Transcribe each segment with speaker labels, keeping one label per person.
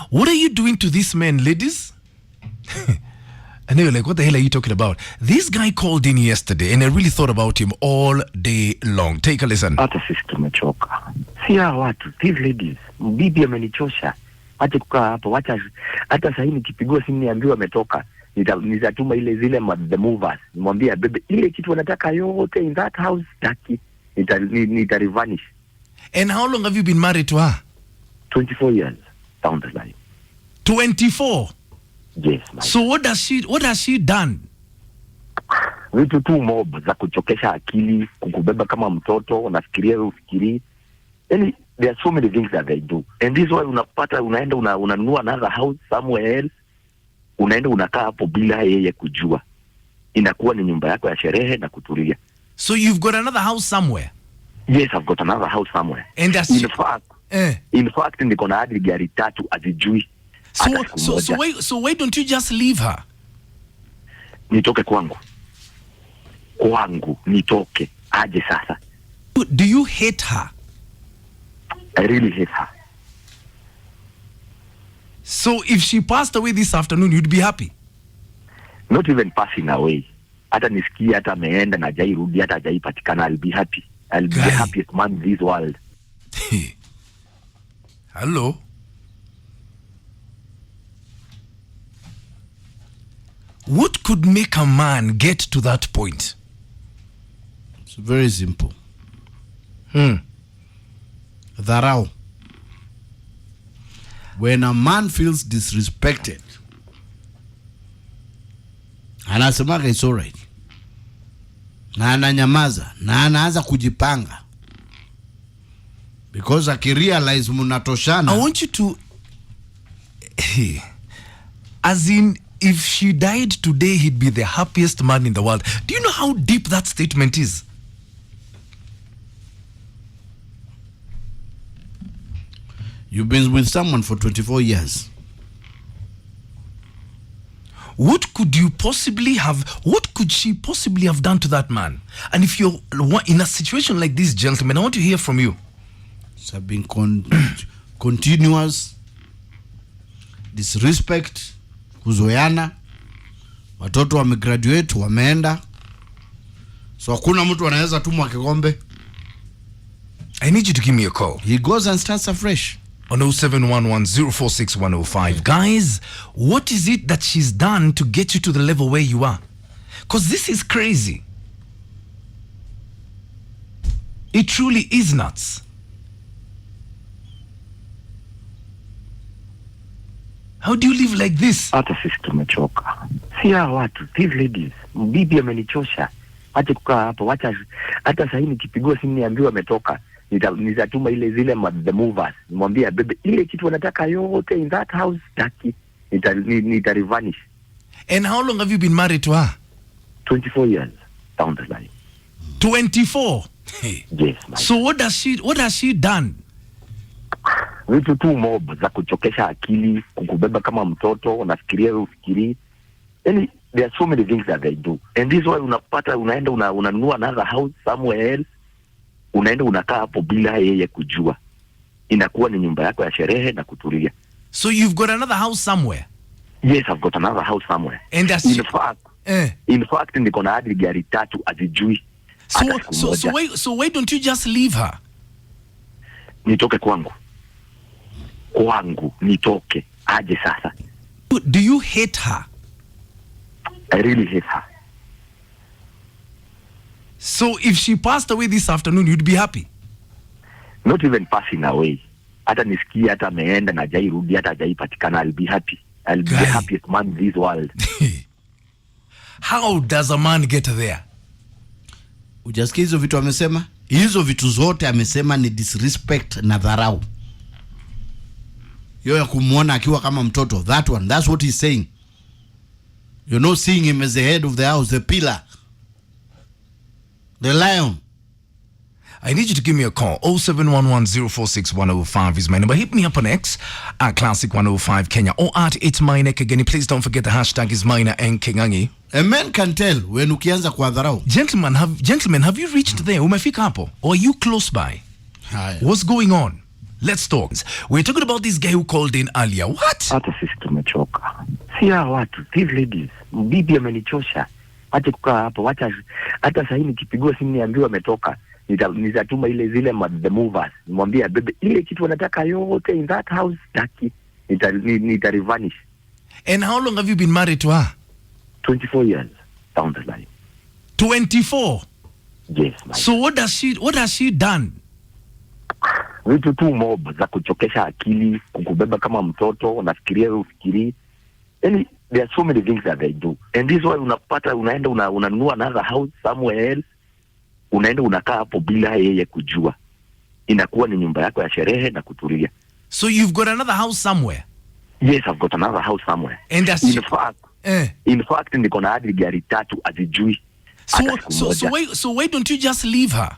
Speaker 1: What are you doing to this man, ladies? And they were like, what the hell are you talking about? This guy called in yesterday and I really thought about him all day long. Take a listen.
Speaker 2: Hata sisi tumechoka. Si hao watu, these ladies. Bibi amenichosha. Acha kukaa hapo, acha hata sasa nikipigwa simu niambiwa ametoka. Nitatuma ile zile the movers. Nimwambia bebe ile kitu wanataka yote in that house taki. Nita-revanish.
Speaker 1: And how long have you been married to her?
Speaker 2: 24 years down the line.
Speaker 1: 24?
Speaker 2: Yes, man.
Speaker 1: So what has she done?
Speaker 2: Vitu tu mob za kuchokesha akili, kukubeba kama mtoto, unafikiria ufikiri. Yani there are so many things that they do. And this why unapata unaenda unanunua another house somewhere else. Unaenda unakaa hapo bila yeye kujua. Inakuwa ni nyumba yako ya sherehe na kutulia.
Speaker 1: So you've got another house somewhere?
Speaker 2: Yes, I've got another house somewhere.
Speaker 1: And that's
Speaker 2: in fact niko na hadi gari 3 azijui.
Speaker 1: So why don't you just leave her?
Speaker 2: Nitoke kwangu nitoke aje sasa.
Speaker 1: Do you hate her?
Speaker 2: I really hate her.
Speaker 1: So if she passed away this afternoon, you'd be happy?
Speaker 2: Not even passing away. Hata nisikia hata ameenda na hajairudi hata hajaipatikana, I'll be happy. I'll be the happiest man in this world.
Speaker 1: Hello? What could make a man get to that point?
Speaker 3: It's very simple. Dharau. When a man feels disrespected, anasemaga it's all right, na ananyamaza na anaanza kujipanga, because akirealize munatoshana.
Speaker 1: I want you to as in, if she died today, he'd be the happiest man in the world. Do you know how deep that statement is?
Speaker 3: You've been with someone for 24 years.
Speaker 1: What could she possibly have done to that man? And if you're in a situation like this, gentlemen, I want to hear from you.
Speaker 3: It's been continuous disrespect, kuzoeana, watoto wamegraduate, wameenda. So hakuna mtu anaweza tumwa kikombe.
Speaker 1: I need you to give me a call.
Speaker 3: He goes and starts afresh.
Speaker 1: On 0711046105. Guys, what is it that she's done to get you to the level where you are? Because this is crazy. It truly is nuts. How do you live like this?
Speaker 2: Hata sisi tumechoka. Si hao watu, these ladies. Bibi amenichosha. Acha kukaa hapo, acha hata sasa nikipigwa simu niambiwa ametoka. Nitatuma ile zile the movers. Nimwambia bebe ile kitu wanataka yote in that house taki. Nita-revanish.
Speaker 1: And how long have you been married to her?
Speaker 2: 24 years down the line.
Speaker 1: 24?
Speaker 2: Yes, man.
Speaker 1: So what has she done?
Speaker 2: Vitu tu mob za kuchokesha akili, kukubeba kama mtoto, unafikiria ufikiri. Yani there are so many things that they do. And this why unapata unaenda unanunua another house somewhere else. Unaenda unakaa hapo bila yeye kujua. Inakuwa ni nyumba yako ya sherehe na kutulia.
Speaker 1: So you've got another house somewhere?
Speaker 2: Yes, I've got another house somewhere.
Speaker 1: And that's
Speaker 2: in fact niko na hadi gari 3 azijui.
Speaker 1: So why don't you just leave her?
Speaker 2: Nitoke kwangu nitoke aje sasa.
Speaker 1: Do you hate her?
Speaker 2: I really hate her.
Speaker 1: So if she passed away this afternoon, you'd be happy?
Speaker 2: Not even passing away. Hata nisikia hata ameenda na hajairudi hata hajaipatikana, I'll be happy. I'll be the happiest man in this world.
Speaker 1: How does a man get there?
Speaker 3: Ujasikia hizo vitu amesema? Hizo vitu zote amesema ni disrespect na dharau. Yo ya kumuona akiwa kama mtoto. That's what he's saying. You're not seeing him as the head of the house, the pillar, the lion.
Speaker 1: I need you to give me a call. 0711046105 is my number. Hit me up on X at Classic 105 Kenya or at It's My Neck again. Please don't forget the hashtag is Maina and Kingangi.
Speaker 3: A man can tell when ukianza kuadharau.
Speaker 1: Gentlemen, have you reached there? Umefika hapo? Or are you close by?
Speaker 3: Haya.
Speaker 1: What's going on? Let's talk. We're talking about this guy who called in earlier. What?
Speaker 2: Hata sisi tumechoka. Si hao watu, these ladies. Bibi amenichosha. Acha kukaa hapo, wacha hata sasa nikipigwa simu niambiwa ametoka. Nitatuma ile zile the movers. Nimwambie bebe ile kitu wanataka yote in that house taki. Nita-revanish.
Speaker 1: And how long have you been married to her?
Speaker 2: 24 years down the line.
Speaker 1: 24?
Speaker 2: Yes, man.
Speaker 1: So what has she done?
Speaker 2: Vitu tu mob za kuchokesha akili, kukubeba kama mtoto, unafikiria ufikiri. Yaani there are so many things that they do. And this is why unapata unaenda unanunua another house somewhere else. Unaenda unakaa hapo bila yeye kujua. Inakuwa ni nyumba yako ya sherehe na kutulia.
Speaker 1: So you've got another house somewhere?
Speaker 2: Yes, I've got another house somewhere.
Speaker 1: And that's
Speaker 2: in fact niko na hadi gari 3 azijui.
Speaker 1: So why don't you just leave her?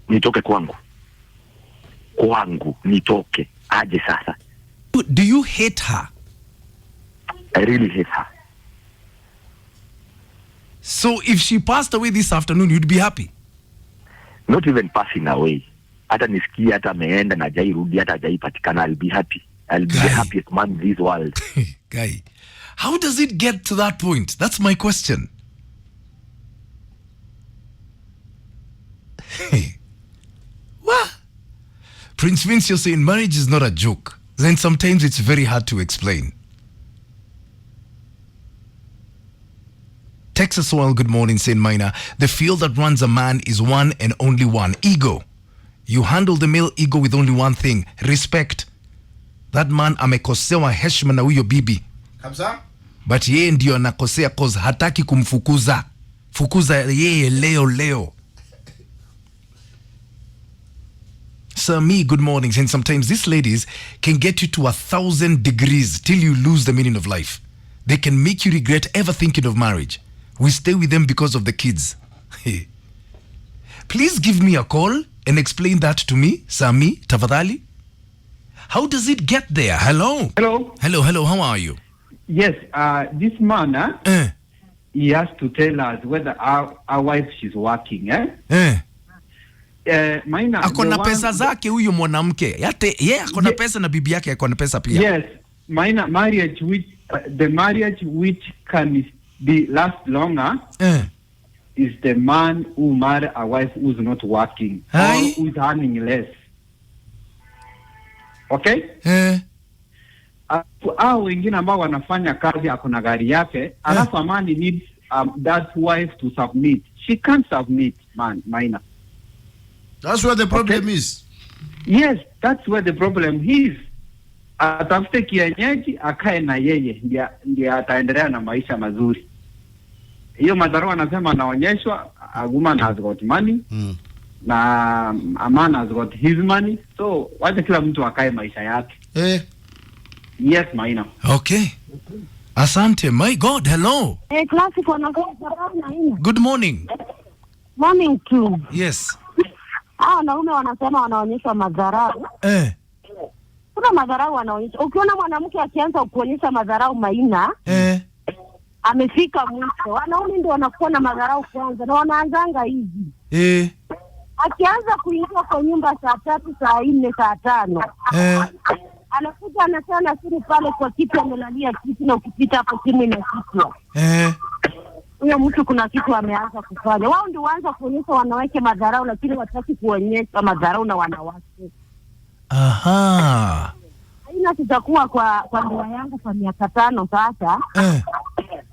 Speaker 2: Nitoke kwangu nitoke aje sasa.
Speaker 1: Do you hate her?
Speaker 2: I really hate her.
Speaker 1: So if she passed away this afternoon, you'd be happy?
Speaker 2: Not even passing away. Hata nisikie hata ameenda na hajairudi hata hajaipatikana, I'll be happy. I'll be the happiest man in this world.
Speaker 1: Guy, how does it get to that point? That's my question. What? Prince Vince, you're saying marriage is not a joke. Then sometimes it's very hard to explain. Texas Soil, good morning, Saint Minor. The field that runs a man is one and only one: ego. You handle the male ego with only one thing: respect. That man amekosewa heshima na huyo bibi.
Speaker 3: Kabisa?
Speaker 1: But yeye ndio anakosea cause hataki kumfukuza. Fukuza yeye leo. Sir, me, good morning. And sometimes these ladies can get you to 1,000 degrees till you lose the meaning of life. They can make you regret ever thinking of marriage. We stay with them because of the kids. Please give me a call and explain that to me, Sami, tafadhali. How does it get there? Hello? Hello, how are you?
Speaker 4: Yes, this man, he has to tell us whether our wife she's working, Maina,
Speaker 1: akona pesa zake huyo mwanamke. Yeye akona pesa na bibi yake akona pesa pia.
Speaker 4: Yes, Maina, marriage which the marriage which can be last longer is the man who marry a wife who's not working or who's earning less. Okay? Hao wengine ambao wanafanya kazi akona gari yake, alafu amani needs that wife to submit. She can't submit, Maina.
Speaker 3: That's where the problem is.
Speaker 4: Yes, that's where the problem is. Atafute kienyeji akae na yeye ndio ataendelea na maisha mazuri. Hiyo madhara anasema anaonyeshwa a woman has got money na a man has got his money, so wacha kila mtu akae maisha yake. Yes, Maina.
Speaker 1: Okay. Asante. My God, hello.
Speaker 5: Classic wanasema.
Speaker 1: Good morning.
Speaker 5: Morning too.
Speaker 1: Yes.
Speaker 5: Wanaume wanasema wanaonyesha madharau. Kuna madharau wanaonyesha. Ukiona mwanamke akianza kuonyesha madharau Maina, amefika mwisho. Wanaume ndio wanakuwa na madharau kwanza na wanaanzanga hivi. Akianza kuingia kwa nyumba saa 3, saa 4, saa 5. Anakuja anasema siri pale kwa kiti amelalia kiti na ukipita hapo simu inashikwa. Huyo mtu kuna kitu ameanza kufanya. Wao ndio waanza kuonyesha wanawake madharau lakini wataki kuonyesha madharau na wanawake.
Speaker 1: Aha.
Speaker 5: Haina tutakuwa kwa ndoa yangu kwa miaka 5 sasa.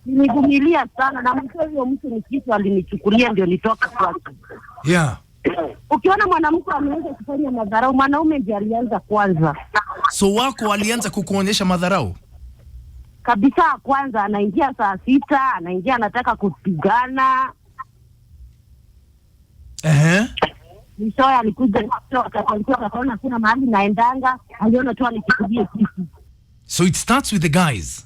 Speaker 5: Nimevumilia sana na huyo mtu ni kitu alinichukulia ndio nitoka kwake.
Speaker 1: Yeah.
Speaker 5: Ukiona mwanamke ameanza kufanya madharau, mwanaume ndiye alianza kwanza.
Speaker 1: So wako alianza kukuonyesha madharau?
Speaker 5: Kabisa, kwanza anaingia saa 6, anaingia anataka kupigana. Mwishowe alikuja akaona kuna mahali naendanga, aliona tu anikimbie kitu.
Speaker 1: So it starts with the guys.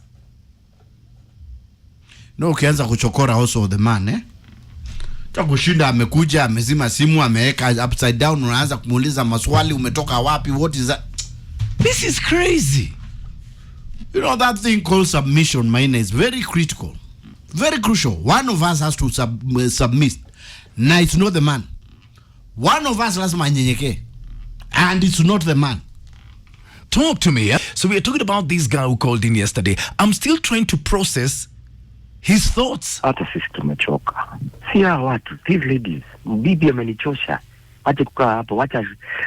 Speaker 3: No, ukianza kuchokora also the man, kushinda amekuja, amezima simu, ameweka upside down, unaanza kumuuliza maswali, umetoka wapi, what is that?
Speaker 1: This is crazy.
Speaker 3: You know, that thing called submission, Maina, is very critical. Very crucial. One of us has to submit. Na it's not the man. One of us lazima anyenyekee. And it's not the man.
Speaker 1: Talk to me. So we are talking about this guy who called in yesterday. I'm still trying to process his thoughts.
Speaker 2: Hata sisi tumechoka. Si hawa watu, these ladies. Bibi amenichosha. Acha kukaa hapo, acha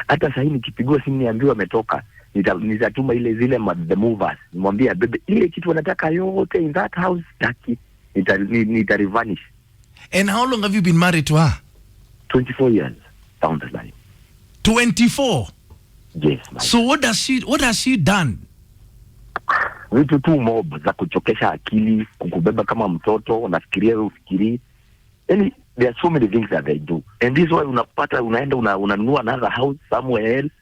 Speaker 2: hata sasa nikipigwa simu niambiwa ametoka. Nitatuma ile zile the movers. Nimwambia bebe ile kitu wanataka yote in that house taki. Nita-revanish.
Speaker 1: And how long have you been married to her?
Speaker 2: 24 years down the line.
Speaker 1: 24?
Speaker 2: Yes, man.
Speaker 1: So what has she done?
Speaker 2: Vitu tu mob za kuchokesha akili, kukubeba kama mtoto, unafikiria wewe ufikiri. Yaani there are so many things that they do. And this is why unapata unaenda unanunua another house somewhere else.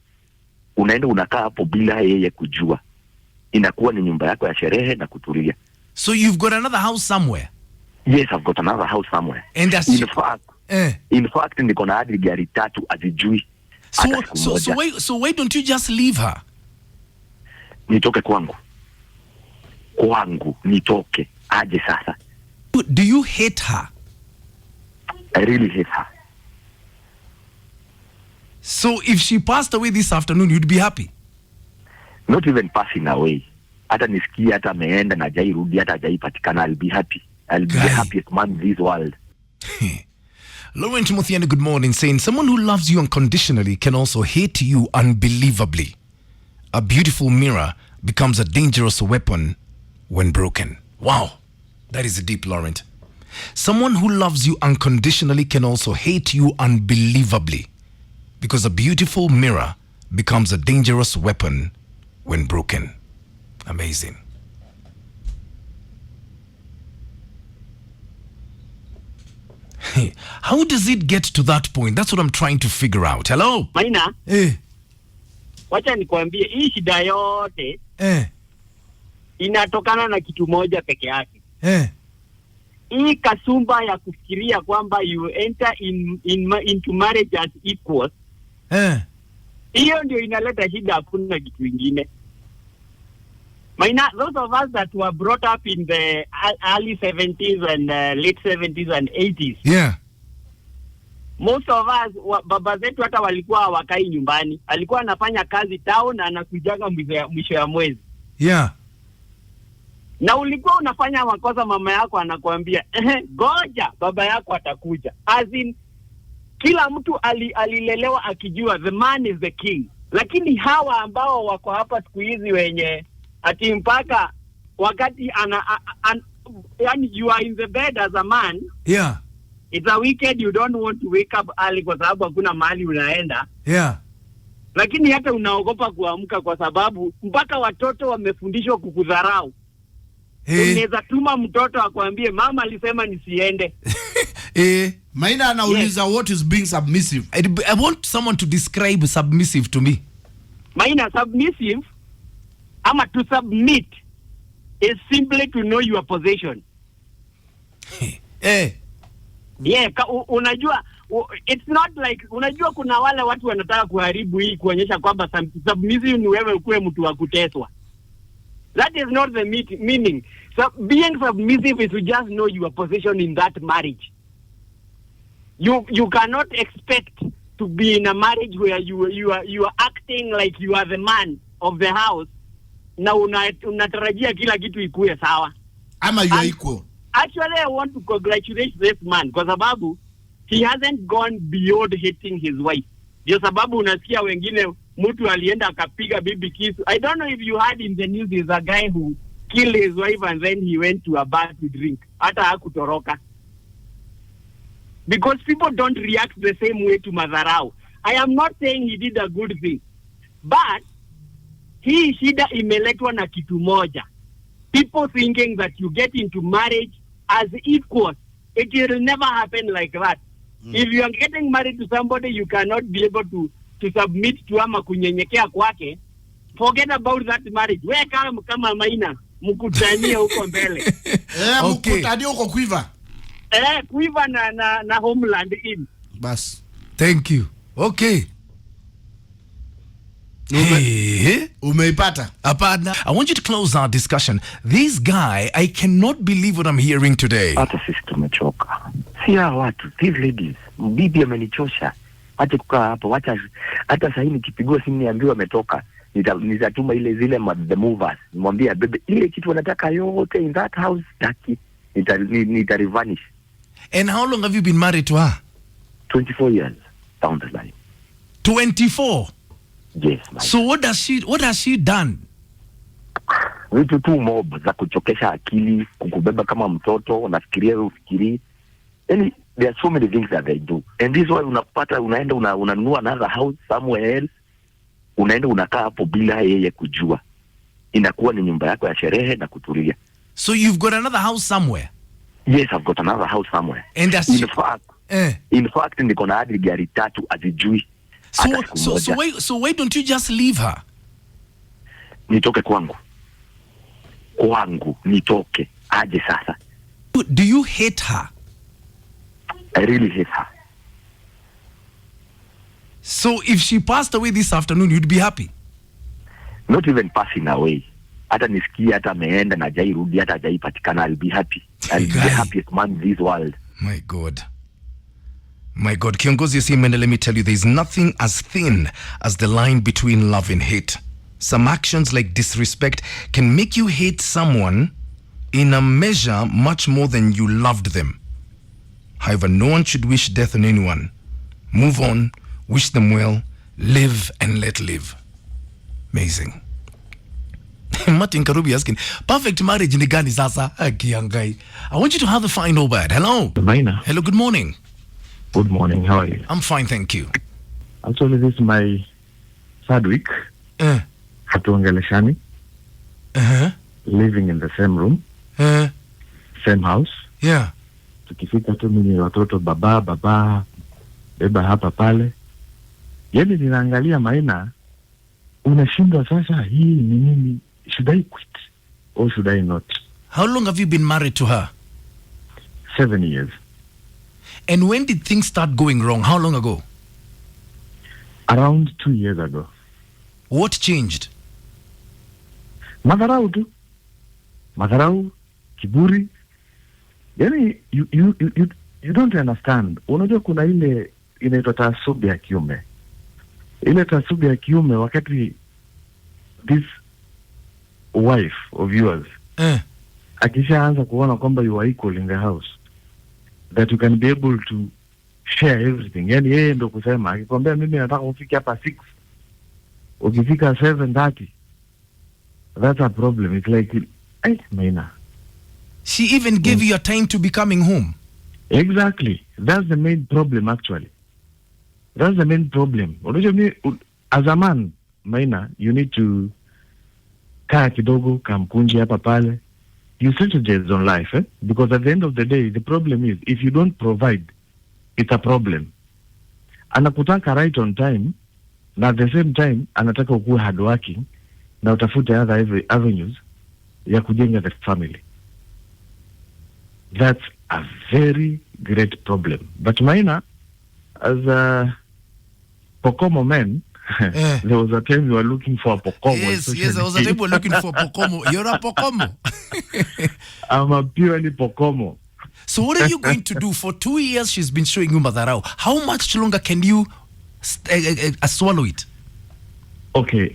Speaker 2: Unaenda unakaa hapo bila yeye kujua. Inakuwa ni nyumba yako ya sherehe na kutulia.
Speaker 1: So you've got another house somewhere?
Speaker 2: Yes, I've got another house somewhere.
Speaker 1: And that's
Speaker 2: in fact niko na hadi gari 3 azijui.
Speaker 1: So why don't you just leave her?
Speaker 2: Nitoke kwangu nitoke aje sasa.
Speaker 1: Do you hate her?
Speaker 2: I really hate her.
Speaker 1: So if she passed away this afternoon, you'd be happy?
Speaker 2: Not even passing away. Hata nisikie hata ameenda na hajairudi hata hajaipatikana, I'll be happy. I'll be the happiest man in this world.
Speaker 1: Laurent Muthiani, good morning, saying someone who loves you unconditionally can also hate you unbelievably. A beautiful mirror becomes a dangerous weapon when broken. Wow, that is deep, Laurent. Someone who loves you unconditionally can also hate you unbelievably, because a beautiful mirror becomes a dangerous weapon when broken. Amazing. How does it get to that point? That's what I'm trying to figure out. Hello?
Speaker 6: Maina? Wacha nikwambie hii shida yote inatokana na kitu moja peke yake. Hii kasumba ya kufikiria kwamba you enter into marriage as equals. Hiyo ndio inaleta shida, hakuna kitu kingine. Maina, those of us that were brought up in the early 70s and late 70s and 80s.
Speaker 1: Yeah.
Speaker 6: Most of us, baba zetu hata walikuwa hawakai nyumbani. Alikuwa anafanya kazi town na anakujaga mwisho ya mwezi.
Speaker 1: Yeah.
Speaker 6: Na ulikuwa unafanya makosa, mama yako anakuambia, goja baba yako atakuja. As in, kila mtu alilelewa akijua the man is the king. Lakini hawa ambao wako hapa siku hizi wenye ati mpaka wakati yani you are in the bed as a man.
Speaker 1: Yeah.
Speaker 6: It's a weekend, you don't want to wake up early kwa sababu hakuna mahali unaenda.
Speaker 1: Yeah.
Speaker 6: Lakini hata unaogopa kuamka kwa sababu mpaka watoto wamefundishwa kukudharau. Unaweza tuma mtoto akwambie mama alisema nisiende.
Speaker 3: Maina anauliza what is being submissive.
Speaker 1: I want someone to describe submissive to me.
Speaker 6: Maina, submissive ama to submit is simply to know your position. Yeah, unajua it's not like unajua kuna wale watu wanataka kuharibu hii kuonyesha kwamba submissive ni wewe ukuwe mtu wa kuteswa. That is not the meaning. So being submissive is to just know your position in that marriage. You cannot expect to be in a marriage where you are acting like you are the man of the house na unatarajia kila kitu ikuwe sawa.
Speaker 3: Ama you are equal.
Speaker 6: Actually, I want to congratulate this man kwa sababu he hasn't gone beyond hating his wife. Ndio sababu unasikia wengine mtu alienda akapiga bibi kisu. I don't know if you heard in the news, there's a guy who killed his wife and then he went to a bar to drink. Hata hakutoroka. Because people don't react the same way to madharau. I am not saying he did a good thing. But hii shida imeletwa na kitu moja. People thinking that you get into marriage as equals. It will never happen like that. If you are getting married to somebody you cannot be able to submit to ama kunyenyekea kwake, forget about that marriage. Wewe kama Maina mkutania huko mbele.
Speaker 1: Okay.
Speaker 3: Mkutania huko Quiver.
Speaker 6: Quiver na Homeland Inn.
Speaker 3: Bas.
Speaker 1: Thank you. Okay.
Speaker 3: Umeipata?
Speaker 1: Apana. I want you to close our discussion. This guy, I cannot believe what I'm hearing today.
Speaker 2: Hata sisi tumechoka. Si hawa watu, these ladies. Bibi amenichosha. acha kukaa hapo, acha hata sasa nikipigwa simu niambiwa ametoka, nitatuma ile zile the movers, nimwambie bebe ile kitu wanataka yote in that house, taki nita-revanish.
Speaker 1: And how long have you been married to her?
Speaker 2: 24 years down the line.
Speaker 1: 24?
Speaker 2: Yes, man.
Speaker 1: So what has she done?
Speaker 2: Vitu tu mob za kuchokesha akili, kukubeba kama mtoto, unafikiria ufikiri. Yani there are so many things that they do. And this is why unapata unaenda unanunua another house somewhere else. Unaenda unakaa hapo bila yeye kujua. Inakuwa ni nyumba yako ya sherehe na kutulia.
Speaker 1: So you've got another house somewhere?
Speaker 2: Yes, I've got another house somewhere.
Speaker 1: And that's
Speaker 2: in fact niko na hadi gari 3 azijui.
Speaker 1: So why don't you just leave her?
Speaker 2: Nitoke kwangu nitoke aje sasa.
Speaker 1: Do you hate her?
Speaker 2: I really hate her.
Speaker 1: So if she passed away this afternoon, you'd be happy?
Speaker 2: Not even passing away. Hata nisikie hata ameenda na jairudi hata jaipatikana, I'll be happy. I'll be the happiest man in this world.
Speaker 1: My God. Kiongozi Simende, let me tell you, there's nothing as thin as the line between love and hate. Some actions like disrespect can make you hate someone in a measure much more than you loved them. However, no one should wish death on anyone. Move on, wish them well, live and let live. Amazing. Martin Karubi asking, perfect marriage ni gani sasa? Kiangai. I want you to have the final word. Hello.
Speaker 7: Maina.
Speaker 1: Hello, good morning.
Speaker 7: Good morning, how are you?
Speaker 1: I'm fine, thank you.
Speaker 7: Actually, this is my third week. Hatuongeleshani. Living in the same room. Same house.
Speaker 1: Yeah.
Speaker 7: Tukifika tu mimi watoto baba beba hapa pale. Yaani ninaangalia Maina, unashindwa sasa hii ni nini? Should I quit or should I not?
Speaker 1: How long have you been married to her?
Speaker 7: 7 years.
Speaker 1: And when did things start going wrong? How long ago?
Speaker 7: Around 2 years ago.
Speaker 1: What changed?
Speaker 7: Madharau tu. Madharau, kiburi. Yani, you don't understand. Unajua kuna ile inaitwa taasubi ya kiume. Ile taasubi ya kiume wakati this wife of yours akishaanza kuona kwamba you are equal in the house, that you can be able to share everything. Yani yeye ndo kusema, akikwambia mimi nataka ufike hapa 6, ukifika 7:30, that's a problem. It's like, Maina.
Speaker 1: She even gave you a time to be coming home.
Speaker 7: Exactly. That's the main problem, actually. That's the main problem. As a man, Maina, you need to kaa kidogo, kamkunji hapa pale. You strategize on life, because at the end of the day, the problem is, if you don't provide, it's a problem. Anakutaka right on time, na at the same time, anataka ukuwe hardworking, na utafute other avenues ya kujenga the family. That's a very great problem. But Maina, as a Pokomo man, there was a time you were looking for a Pokomo.
Speaker 1: Yes, there was a time you were looking for a Pokomo. You're a Pokomo.
Speaker 7: I'm a purely Pokomo.
Speaker 1: So what are you going to do? For 2 years, she's been showing you Madharau. How much longer can you swallow it?
Speaker 7: Okay,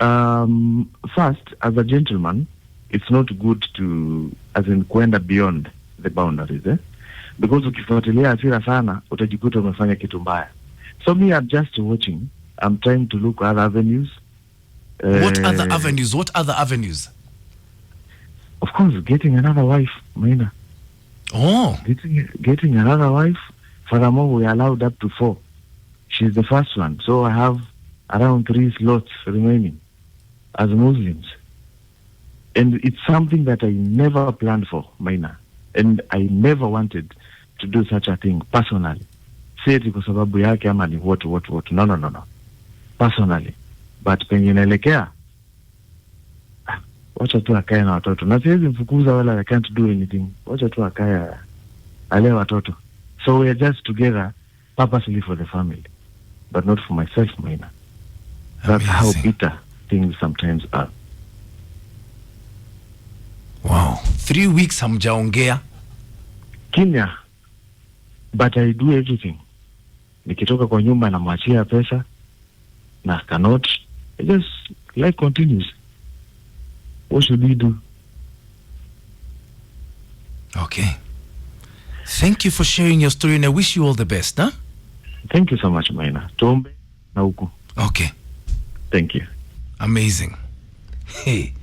Speaker 7: first, as a gentleman, it's not good to, as in, kuenda beyond the boundaries, because ukifuatilia hasira sana utajikuta umefanya kitu mbaya. So me, I'm just watching. I'm trying to look at other avenues.
Speaker 1: What other avenues? What other avenues?
Speaker 7: Of course, getting another wife, Maina.
Speaker 1: Oh.
Speaker 7: Getting another wife. Furthermore, we allowed up to 4. She's the first one. So I have around 3 slots remaining as Muslims. And it's something that I never planned for, Maina. And I never wanted to do such a thing personally. Say it kwa sababu yake ama ni what. No. Personally. But penye naelekea, wacha tu akae na watoto. Na siwezi mfukuza wala I can't do anything. Wacha tu akae ale watoto. So we are just together purposely for the family, but not for myself, Maina. That's how bitter things sometimes are.
Speaker 1: Wow. 3 weeks hamjaongea?
Speaker 7: Kimya. But I do everything. nikitoka kwa nyumba namwachia pesa na cannot, just life continues. What should we do?
Speaker 1: Okay. Thank you for sharing your story and I wish you all the best, huh?
Speaker 7: Thank you so much, Maina. Tuombe na huku.
Speaker 1: Okay.
Speaker 7: Thank you.
Speaker 1: Amazing. Hey.